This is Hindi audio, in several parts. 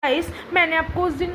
गाइस मैंने आपको उस दिन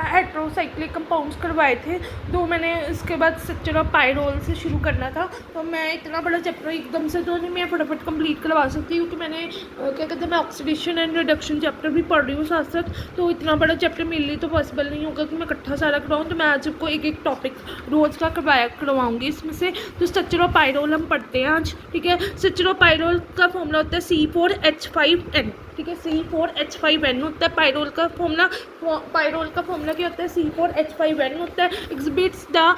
हेट्रोसाइक्लिक कंपाउंड्स करवाए थे तो मैंने इसके बाद स्ट्रक्चर ऑफ पाइरोल से शुरू करना था। तो मैं इतना बड़ा चैप्टर एकदम से तो नहीं मैं फटाफट कंप्लीट करवा सकती क्योंकि मैंने क्या कहते हैं मैं ऑक्सीडेशन एंड रिडक्शन चैप्टर भी पढ़ रही हूँ साथ साथ। तो इतना बड़ा चैप्टर मेरे लिए तो पॉसिबल नहीं होगा कि मैं इकट्ठा सारा करवाऊँ। तो मैं आज आपको एक एक टॉपिक रोज़ का करवाऊँगी इसमें से। तो स्ट्रक्चर ऑफ पाइरोल हम पढ़ते हैं आज, ठीक है। स्ट्रक्चर ऑफ पाइरोल का फॉर्मूला होता है C4H5N, ठीक है। C4H5N होता है पाइरोल का फॉर्मूला। पाइरोल का फॉर्मूला क्या होता है? C4H5N होता है। Exhibits the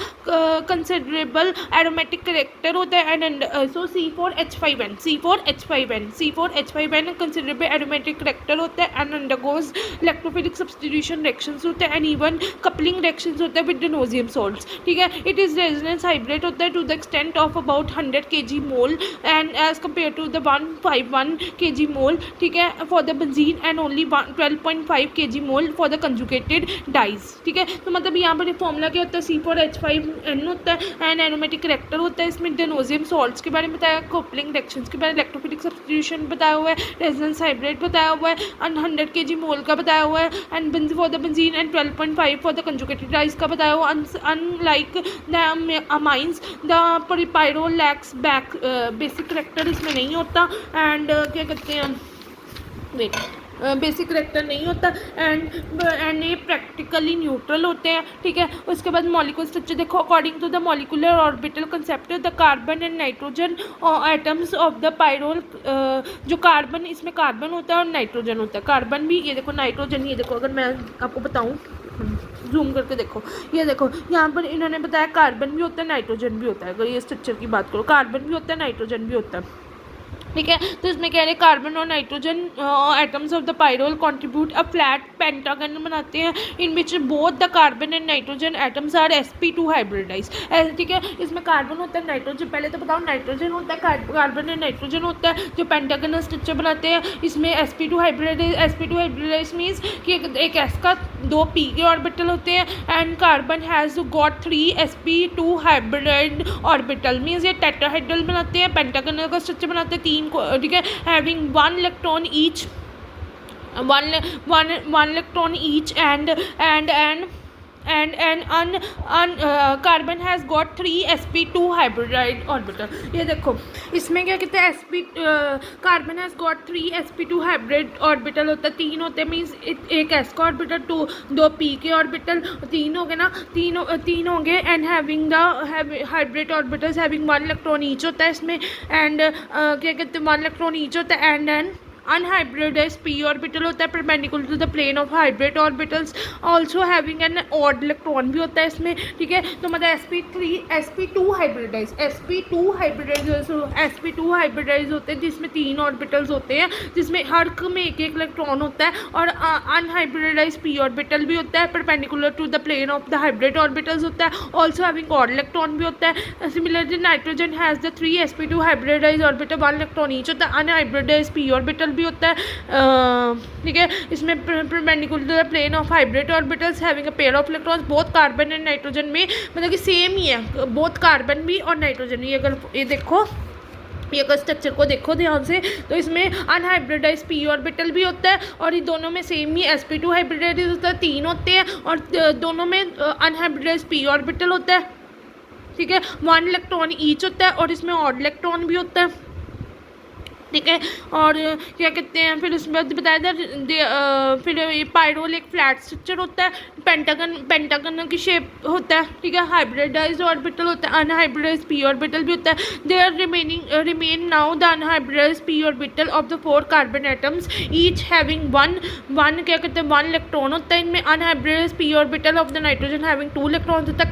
considerable aromatic character होता है and so C4H5N considerable aromatic character होता है and undergoes electrophilic substitution reactions होते हैं एंड इवन कपलिंग रिएक्शंस होते हैं विद डिनोजियम सॉल्ट्स, ठीक है। इट इज रेजोनेंस हाइब्रिड होता है to the extent of about 100 kg mole and as compare to the 151 kg mole, ठीक है, for the benzene and only 12.5 kg mole for the conjugated dyes, ठीक है। तो मतलब यहाँ पर फॉर्मूला क्या होता है? C4H5N होता है एंड एरोमेटिक करेक्टर होता है। इसमें डिनोजियम सॉल्ट्स के बारे में बताया, कपलिंग रिएक्शंस के बारे में, इलेक्ट्रोफिलिक सब्स्टिट्यूशन बताया हुआ है, रेजोनेंस हाइब्रिड बताया हुआ है, 100 kg मोल का बताया हुआ है and for the benzene and 12.5 for the conjugated dyes का बताया हुआ। Unlike the amines the pyrrole lacks basic character इसमें नहीं होता एंड क्या कहते हैं वेट बेसिक करेक्टर नहीं होता एंड ये प्रैक्टिकली न्यूट्रल होते हैं, ठीक है। उसके बाद मॉलिक्यूल स्ट्रक्चर देखो। According to the molecular orbital concept the carbon and nitrogen atoms of the pyrrole, जो कार्बन इसमें कार्बन होता है और नाइट्रोजन होता है। कार्बन भी ये देखो, नाइट्रोजन ये देखो। अगर मैं आपको बताऊँ जूम करके देखो, ये देखो यहाँ पर इन्होंने बताया कार्बन भी होता है नाइट्रोजन भी होता है। अगर ये स्ट्रक्चर की बात करो, कार्बन भी होता है नाइट्रोजन भी होता है, ठीक है। तो इसमें कह रहे हैं कार्बन और nitrogen atoms of the pyrrole contribute a flat pentagon बनाते हैं in which both the carbon and nitrogen atoms are sp2 hybridise, ठीक है। इसमें कार्बन होता है, नाइट्रोजन पहले तो बताओ नाइट्रोजन होता है, कार्बन एंड नाइट्रोजन होता है जो पेंटागनल स्ट्रक्चर बनाते हैं। इसमें sp2 हाइब्रिडाइज मीन्स कि एक s का 2 p के ऑर्बिटल होते हैं and carbon has got 3 sp2 hybrid orbital means ये टेट्राहेड्रल बनाते हैं, पेंटागनल का स्ट्रक्चर बनाते हैं 3 को, ठीक है। Having 1 electron each, one electron each and carbon has got 3 sp2 hybridised orbital. ये देखो इसमें क्या कहते हैं carbon has got 3 sp2 hybrid orbital होता है, 3 होते हैं मीन्स एक s का ऑर्बिटल, 2 p के ऑर्बिटल, 3 हो गए ना, 3 होंगे and having the hybrid orbitals having 1 electron each होता है इसमें एंड क्या कहते हैं 1 इलेक्ट्रॉन ईच होता है एंड अनहाइब्रिडाइज्ड p ऑर्बिटल होता है perpendicular to the plane of hybrid orbitals, also having an odd electron भी होता है इसमें, ठीक है। तो मतलब sp2 हाइब्रिडाइज होते हैं जिसमें 3 ऑर्बिटल्स होते हैं, जिसमें हर में एक इलेक्ट्रॉन होता है और अनहाइब्रिडाइज्ड p ऑर्बिटल भी होता है perpendicular to the plane of the hybrid orbitals होता है, ऑल्सो हैविंग ऑड इलेक्ट्रॉन भी होता है। Similarly nitrogen has the 3 sp2 hybridized orbital, 1 electron each होता है, अनहाइब्रिडाइज्ड p ऑर्बिटल भी होता है, ठीक है। इसमें perpendicular to the plane of hybrid orbitals having a pair of electrons, both carbon and nitrogen में मतलब कि सेम ही है, बोथ कार्बन भी और नाइट्रोजन भी। अगर ये देखो ये अगर स्ट्रक्चर को देखो ध्यान से तो इसमें अनहाइब्रिडाइज p ऑर्बिटल भी होता है और ये दोनों में सेम ही sp2 हाइब्रिडाइज होता है, 3 होते हैं और दोनों में अनहाइब्रिडाइज p ऑर्बिटल होता है, ठीक है। 1 इलेक्ट्रॉन ईच होता है और इसमें ऑड इलेक्ट्रॉन भी होता है, ठीक है। और क्या कहते हैं फिर उसके बाद बताया था फिर ये पाइरोल एक फ्लैट स्ट्रक्चर होता है, पेंटागन की शेप होता है, ठीक है। हाइब्रिडाइज्ड ऑर्बिटल होता है, अनहाइब्रिडाइज्ड p ऑर्बिटल भी होता है। There remain now the unhybridized p orbital of the 4 carbon atoms each having one क्या कहते हैं 1 इलेक्ट्रॉन होता है इनमें। Unhybridized p orbital of the nitrogen having 2 electrons होता है।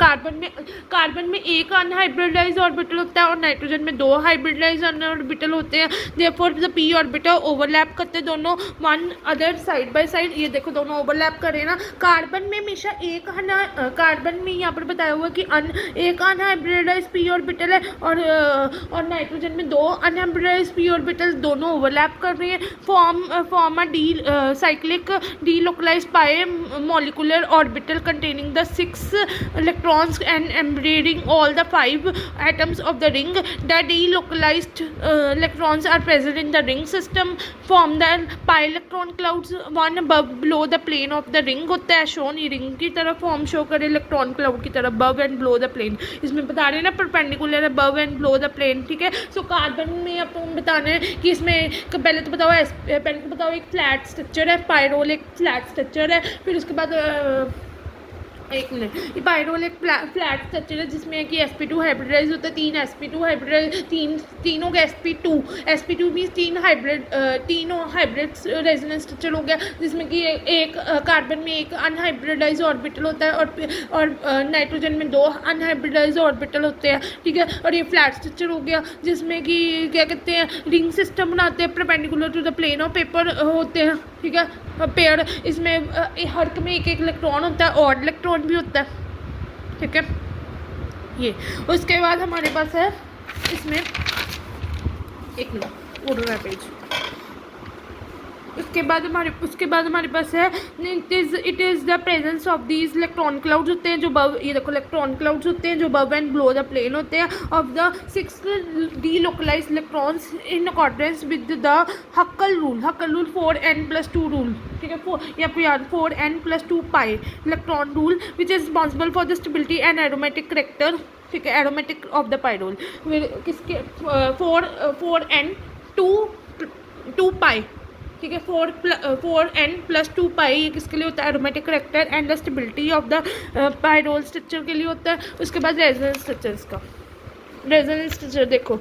कार्बन में एक अनहाइब्रिडाइज्ड ऑर्बिटल होता है और नाइट्रोजन में 2 हाइब्रिडाइज्ड ऑर्बिटल होते हैं। Therefore the p orbital overlap करते हैं दोनों, one other side by side. ये देखो दोनों ओवरलैप कर रहे हैं ना। कार्बन में हमेशा एक कार्बन में यहाँ पर बताया हुआ कि एक अनहाइब्रिडाइज्ड p ऑर्बिटल है और नाइट्रोजन में 2 अनहाइब्रिडाइज्ड p ऑर्बिटल, दोनों ओवरलैप कर रहे हैं। Form a de cyclic delocalised pi molecular orbital containing the 6 electrons and embracing all the 5 atoms of the ring. The delocalized electrons are present present in the ring system form the pi electron clouds one above below the plane of the ring होता है shown ring की तरफ फॉर्म शो करे इलेक्ट्रॉन क्लाउड की तरफ above and below the plane इसमें बता रहे हैं ना perpendicular above and below the plane ठीक है सो कार्बन में अपन बताना है कि इसमें पहले तो बताओ एक फ्लैट स्ट्रक्चर है पायरोल एक फ्लैट स्ट्रक्चर है फिर उसके बाद एक मिनट ये पायरोल एक फ्लैट स्ट्रक्चर है जिसमें कि sp2 हाइब्रिडाइज होता है 3 sp2 हाइब्रिडाइज तीन हो गया sp2 मीन्स तीनों हाइब्रिड रेजोनेंस स्ट्रक्चर हो गया जिसमें कि एक कार्बन में एक अनहाइब्रिडाइज ऑर्बिटल होता है और नाइट्रोजन में 2 अनहाइब्रिडाइज ऑर्बिटल होते हैं ठीक है और ये फ्लैट स्ट्रक्चर हो गया जिसमें कि क्या कहते हैं रिंग सिस्टम बनाते हैं perpendicular to the plane of paper होते हैं ठीक है पेयर इसमें हर में एक इलेक्ट्रॉन होता है और इलेक्ट्रॉन भी होता है ठीक है ये उसके बाद हमारे पास है इसमें एक मिनट उड़ रहा है पेज उसके बाद हमारे पास है it is the presence of these electron clouds होते हैं जो ये देखो इलेक्ट्रॉन क्लाउड्स होते हैं जो बव एंड बिलो द प्लेन होते हैं of the 6 delocalised electrons in accordance with the हक्कल rule 4n+2 rule ठीक है या फिर यार 4n+2 pi electron rule which is responsible for the stability and aromatic character ठीक है एरोमेटिक ऑफ द पायरोल किसके 4n+2 पाई ठीक है 4n+2 पाई ये किसके लिए होता है aromatic character and the stability of the pyrrole structure के लिए होता है उसके बाद रेजोनेंस स्ट्रक्चर देखो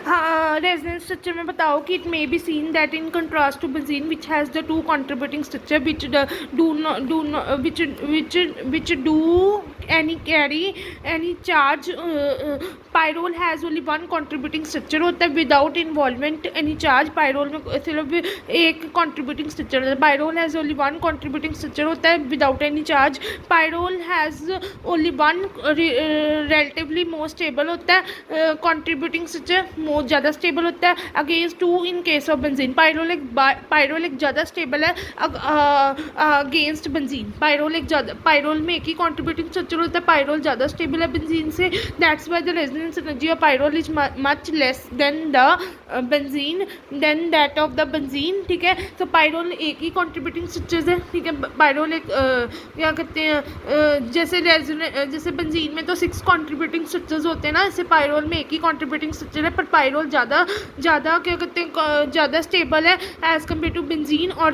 हाँ रेजोनेंस स्ट्रक्चर में बताओ कि it may be seen that in contrast to benzene which has the 2 contributing structure which do any carry any charge pyrrole has only 1 contributing structure होता है without involvement any charge pyrrole में सिर्फ एक contributing structure होता है pyrrole has only 1 contributing structure होता है without any charge pyrrole has only 1 relatively more stable होता है contributing structure मोस्ट ज़्यादा स्टेबल होता है against 2 in case of benzene pyrrole एक ज़्यादा स्टेबल है अगेंस्ट बेंजीन पायरोल में एक ही contributing structure होता है पायरोल ज़्यादा स्टेबल है बेंजीन से that's why the resonance energy of pyrrole is much less than the benzene than that of the benzene ठीक है तो पायरोल एक ही कंट्रीब्यूटिंग स्ट्रक्चर्स है ठीक है पायरोल एक क्या कहते हैं जैसे बेंजीन में तो 6 कंट्रीब्यूटिंग स्ट्रक्चर्स होते हैं ना ऐसे पायरोल में एक ही कंट्रीब्यूटिंग स्ट्रक्चर है पर पायरोल ज़्यादा क्या कहते हैं ज़्यादा स्टेबल है एज़ कम्पेयर टू बेंजीन और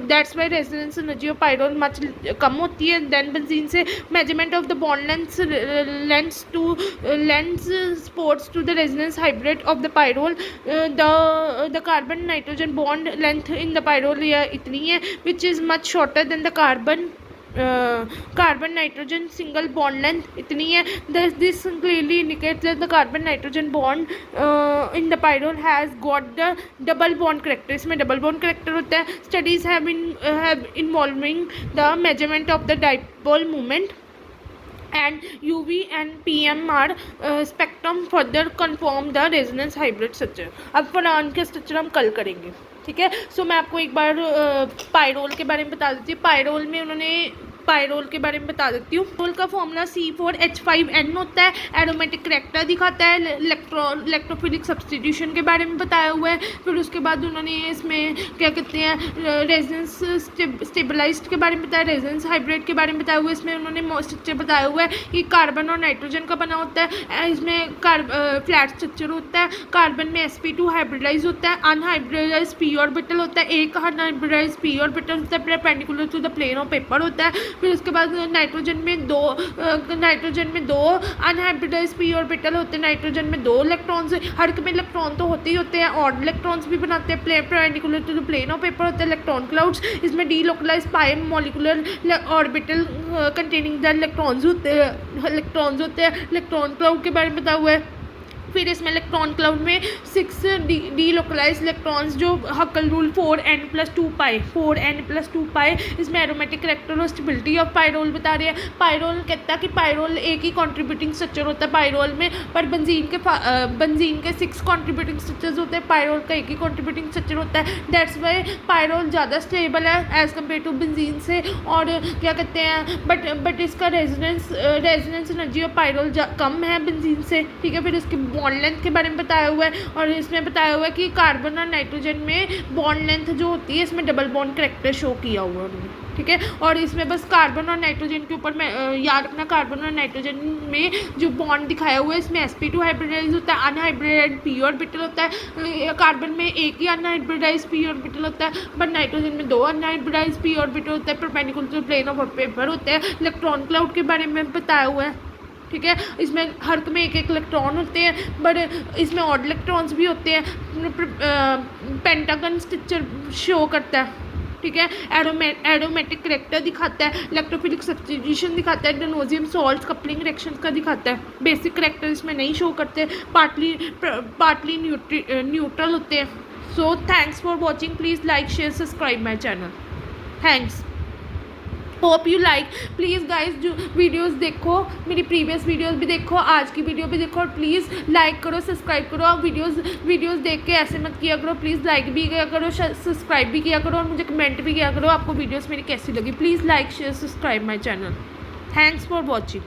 that's why resonance energy of pyrrole much कम होती है देन बेंजीन से measurement of the bond lengths supports to the resonance hybrid of the pyrrole the carbon nitrogen bond length in the pyrrole इतनी है which is much shorter than the carbon nitrogen single bond length इतनी है this clearly indicates that the carbon nitrogen bond in the pyrrole has got the double bond character इसमें double bond character होता है studies have involving the measurement of the dipole moment and UV and PMR spectrum further confirm the resonance hybrid structure अब फरान के स्ट्रक्चर हम कल करेंगे ठीक है सो मैं आपको एक बार पायरोल के बारे में बता देती हूँ पायरोल में उन्होंने पायरोल के बारे में बता देती हूँ पायरोल का फॉर्मूला C4H5N होता है एरोमेटिक करेक्टर दिखाता है इलेक्ट्रोफिलिक सब्स्टिट्यूशन के बारे में बताया हुआ है फिर उसके बाद उन्होंने इसमें क्या कहते हैं रेजोनेंस स्टेबलाइज्ड के बारे में बताया रेजोनेंस हाइब्रिड के बारे में बताया हुआ है इसमें उन्होंने स्ट्रक्चर बताया हुआ है कि कार्बन और नाइट्रोजन का बना होता है इसमें फ्लैट स्ट्रक्चर होता है कार्बन में sp2 हाइब्रिडाइज होता है अनहाइब्रिडाइज p ऑर्बिटल होता है एक अनहाइब्रिडाइज p ऑर्बिटल होता है perpendicular to the plane of paper होता है फिर उसके बाद नाइट्रोजन में दो अनहाइब्रिडाइज p ऑर्बिटल होते हैं नाइट्रोजन में 2 इलेक्ट्रॉन्स हर में इलेक्ट्रॉन तो होते ही होते हैं और इलेक्ट्रॉन्स भी बनाते हैं perpendicular to the plane of paper होते हैं इलेक्ट्रॉन क्लाउड्स इसमें delocalized pi molecular orbital containing the electrons होते हैं इलेक्ट्रॉन क्लाउड के बारे में बताया हुआ है फिर इसमें इलेक्ट्रॉन क्लाउड में 6 डीलोकलाइज्ड इलेक्ट्रॉन्स जो हक्कल रूल 4n+2 पाई इसमें एरोमेटिक करेक्टर और स्टेबिलिटी ऑफ पायरोल बता रहे हैं पायरोल कहता है कि पायरोल एक ही कंट्रीब्यूटिंग स्ट्रक्चर होता है पायरोल में पर बेंजीन के 6 कंट्रीब्यूटिंग स्ट्रक्चर्स होते हैं पायरोल का एक ही कंट्रीब्यूटिंग स्ट्रक्चर होता है दैट्स वाई पायरोल ज़्यादा स्टेबल है एज़ कम्पेयर टू बेंजीन से और क्या कहते हैं बट इसका रेजोनेंस एनर्जी ऑफ पायरोल कम है बेंजीन से ठीक है फिर इसके बॉन्ड लेंथ के बारे में बताया हुआ है, और इसमें बताया हुआ है कि कार्बन और नाइट्रोजन में बॉन्ड लेंथ जो होती है इसमें डबल बॉन्ड करेक्टर शो किया हुआ है उन्होंने, ठीक है। और इसमें बस कार्बन और नाइट्रोजन के ऊपर मैं याद रखना, कार्बन और नाइट्रोजन में जो बॉन्ड दिखाया हुआ है इसमें sp2 हाइब्रिडाइज होता है, अनहाइब्रिडाइज p ऑर्बिटल होता है। कार्बन में एक ही अनहाइब्रिडाइज p ऑर्बिटल होता है, बट नाइट्रोजन में 2 अनहाइब्रिडाइज p ऑर्बिटल होता है, परपेंडिकुलर प्लेन ऑफ पेपर होते हैं। इलेक्ट्रॉन क्लाउड के बारे में बताया हुआ है, ठीक है। इसमें हर में एक एक इलेक्ट्रॉन होते हैं, बट इसमें ऑड इलेक्ट्रॉन्स भी होते हैं। पेंटागन स्ट्रक्चर शो करता है, ठीक है। एरोमेटिक करेक्टर दिखाता है, इलेक्ट्रोफिलिक सब्स्टिट्यूशन दिखाता है, डेनोजियम सॉल्ट्स कपलिंग रिएक्शंस का दिखाता है। बेसिक करेक्टर इसमें नहीं शो करते, पार्टली न्यूट्रल होते हैं। So thanks for watching, please like share subscribe my channel, thanks. Hope you like, please guys जो वीडियोस देखो, मेरी प्रीवियस वीडियोस भी देखो, आज की वीडियो भी देखो, और प्लीज़ लाइक करो, सब्सक्राइब करो। आप वीडियोस देख के ऐसे मत किया करो, प्लीज़ लाइक भी किया करो, सब्सक्राइब भी किया करो, और मुझे कमेंट भी किया करो आपको वीडियोस मेरी कैसी लगी। Please like share subscribe my channel, thanks for watching.